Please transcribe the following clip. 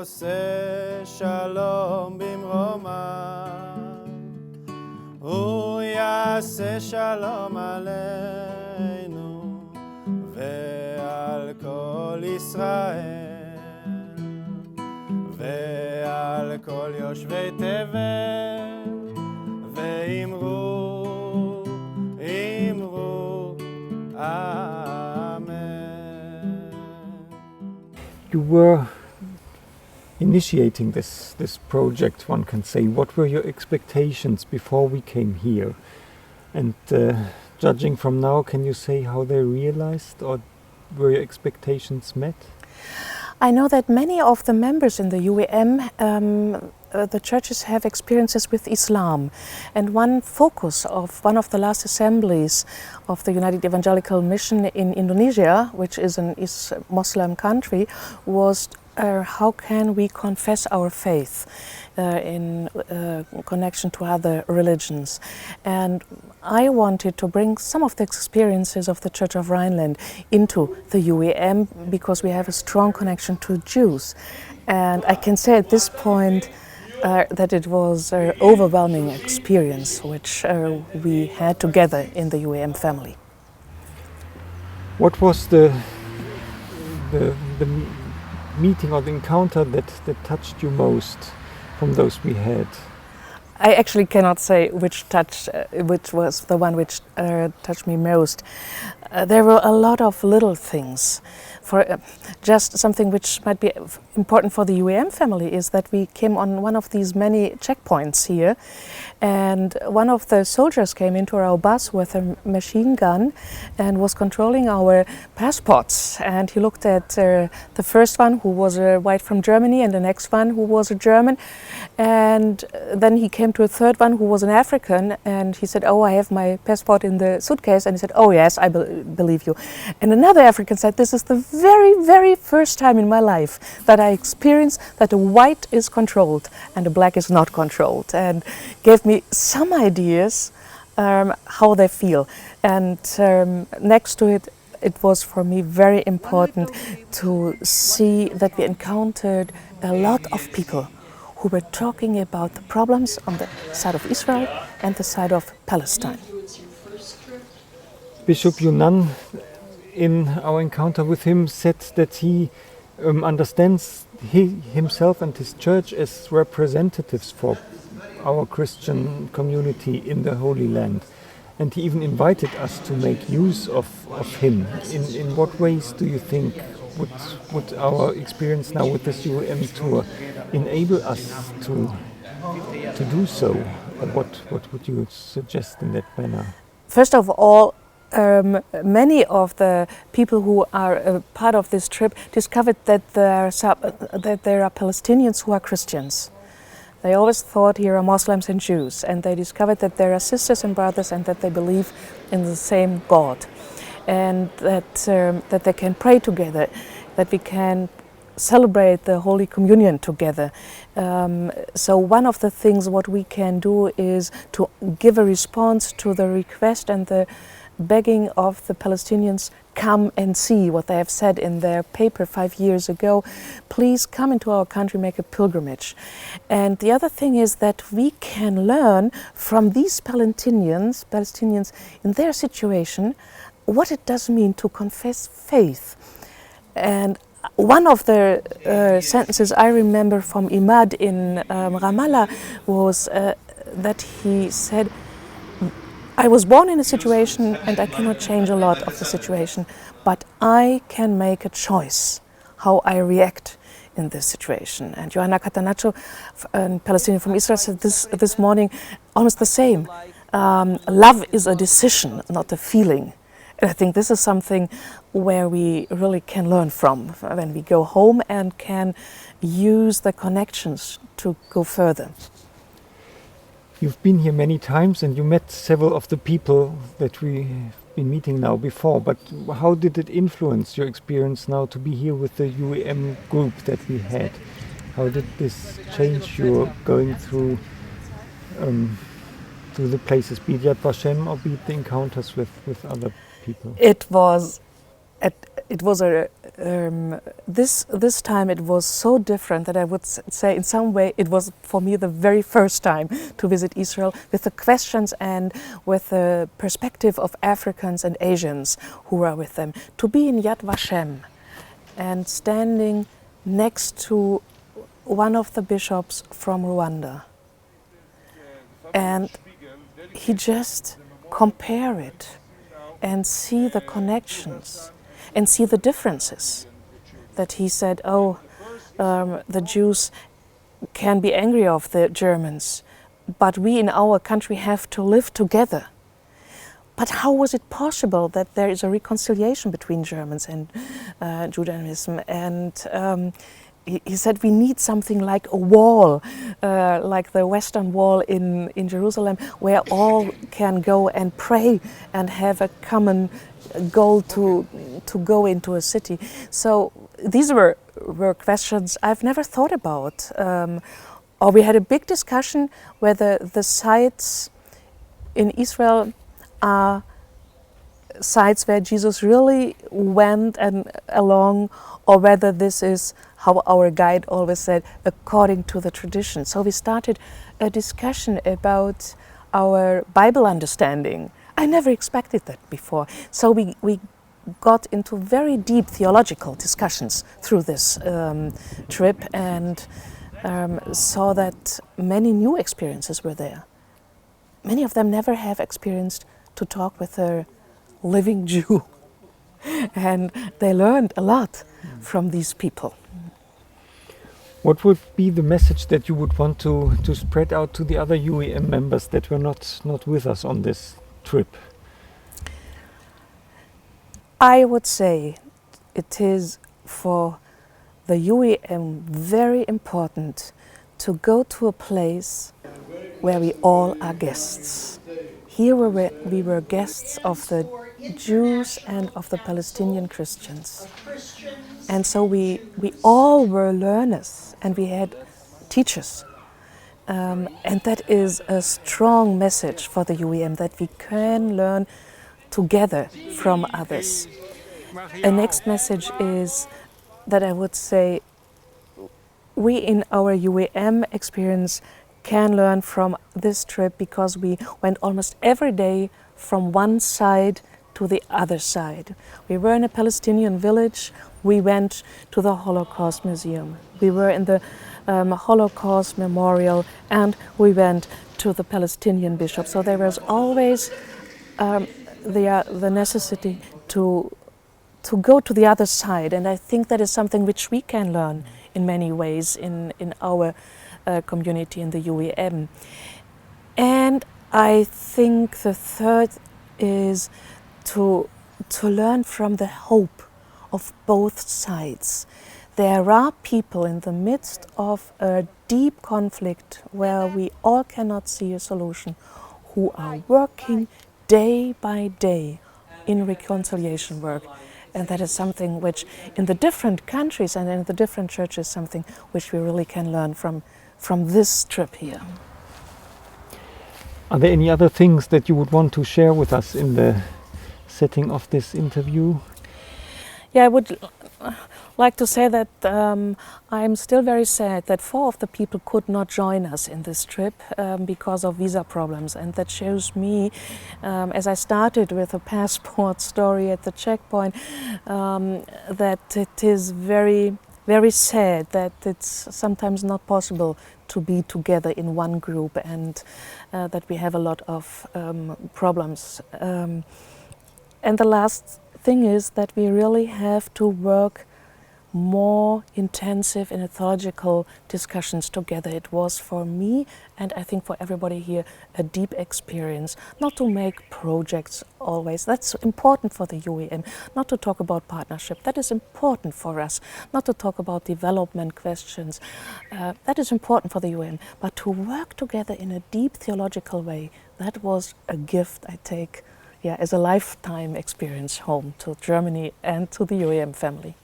עושה שלום במרומה, הוא יעשה שלום עלינו ועל כל ישראל ועל כל יושבי תבל, ואמרו, אמרו, אמן. You were initiating this project, one can say. What were your expectations before we came here? And judging from now, can you say how they realized, or were your expectations met? I know that many of the members in the UEM, the churches have experiences with Islam, and one focus of one of the last assemblies of the United Evangelical Mission in Indonesia, which is a Muslim country, was how can we confess our faith in connection to other religions. And I wanted to bring some of the experiences of the Church of Rhineland into the UEM because we have a strong connection to Jews. And I can say at this point that it was an overwhelming experience which we had together in the UEM family. What was the meeting or the encounter that touched you most from those we had? I actually cannot say which was the one which touched me most. There were a lot of little things. For just something which might be important for the UEM family is that we came on one of these many checkpoints here, and one of the soldiers came into our bus with a machine gun and was controlling our passports. And he looked at the first one, who was a white from Germany, and the next one, who was a German. And then he came to a third one, who was an African, and he said, "Oh, I have my passport in the suitcase." And he said, "Oh yes, I believe you." And another African said, "This is the very, very first time in my life that I experienced that the white is controlled and the black is not controlled," and gave me some ideas how they feel. And next to it, it was for me very important to see that we encountered a lot of people who were talking about the problems on the side of Israel and the side of Palestine. Bishop Yunnan, in our encounter with him, said that he understands himself and his church as representatives for our Christian community in the Holy Land. And he even invited us to make use of him. In what ways do you think would our experience now with this UEM tour enable us to do so? What would you suggest in that manner? First of all, many of the people who are a part of this trip discovered that there are Palestinians who are Christians. They always thought here are Muslims and Jews, and they discovered that there are sisters and brothers and that they believe in the same God, and that they can pray together, that we can celebrate the Holy Communion together. So one of the things what we can do is to give a response to the request and the begging of the Palestinians, come and see what they have said in their paper 5 years ago. Please come into our country, make a pilgrimage. And the other thing is that we can learn from these Palestinians in their situation what it does mean to confess faith. And one of the sentences I remember from Imad in Ramallah was that he said, "I was born in a situation and I cannot change a lot of the situation, but I can make a choice how I react in this situation." And Johanna Catanaccio, a Palestinian from Israel, said this morning almost the same. Love is a decision, not a feeling. And I think this is something where we really can learn from when we go home and can use the connections to go further. You've been here many times and you met several of the people that we've been meeting now before, but how did it influence your experience now to be here with the UEM group that we had? How did this change your going through the places, be it Yad Vashem or be it the encounters with other people? It was a this time it was so different that I would say in some way it was for me the very first time to visit Israel, with the questions and with the perspective of Africans and Asians who were with them. To be in Yad Vashem and standing next to one of the bishops from Rwanda, and he just compare it and see the connections and see the differences. That he said, the Jews can be angry of the Germans, but we in our country have to live together. But how was it possible that there is a reconciliation between Germans and Judaism? And he said we need something like a wall, like the Western Wall in Jerusalem, where all can go and pray and have a common goal to go into a city. So these were questions I've never thought about. Or we had a big discussion whether the sites in Israel are sites where Jesus really went and along, or whether this is how our guide always said, according to the tradition. So we started a discussion about our Bible understanding. I never expected that before. So we got into very deep theological discussions through this trip, and saw that many new experiences were there. Many of them never have experienced to talk with a living Jew. And they learned a lot from these people. What would be the message that you would want to spread out to the other UEM members that were not with us on this trip? I would say it is for the UEM very important to go to a place where we all are guests. Here we were guests of the Jews and of the Palestinian Christians. And so we all were learners, and we had teachers. And that is a strong message for the UEM, that we can learn together from others. A next message is that I would say we in our UEM experience can learn from this trip, because we went almost every day from one side to the other side. We were in a Palestinian village, we went to the Holocaust Museum, we were in the Holocaust Memorial, and we went to the Palestinian bishop. So there was always the necessity to go to the other side, and I think that is something which we can learn in many ways in our community in the UEM. And I think the third is to learn from the hope of both sides. There are people in the midst of a deep conflict where we all cannot see a solution, who are working day by day in reconciliation work. And that is something which in the different countries and in the different churches, something which we really can learn from this trip here. Are there any other things that you would want to share with us in the setting of this interview? Yeah, I would like to say that I'm still very sad that 4 of the people could not join us in this trip because of visa problems, and that shows me, as I started with a passport story at the checkpoint, that it is very, very sad that it's sometimes not possible to be together in one group, and that we have a lot of problems. And the last thing is that we really have to work more intensive in theological discussions together. It was for me, and I think for everybody here, a deep experience. Not to make projects always, that's important for the UEM. Not to talk about partnership, that is important for us. Not to talk about development questions, that is important for the UEM. But to work together in a deep theological way, that was a gift I take as a lifetime experience home to Germany and to the UEM family.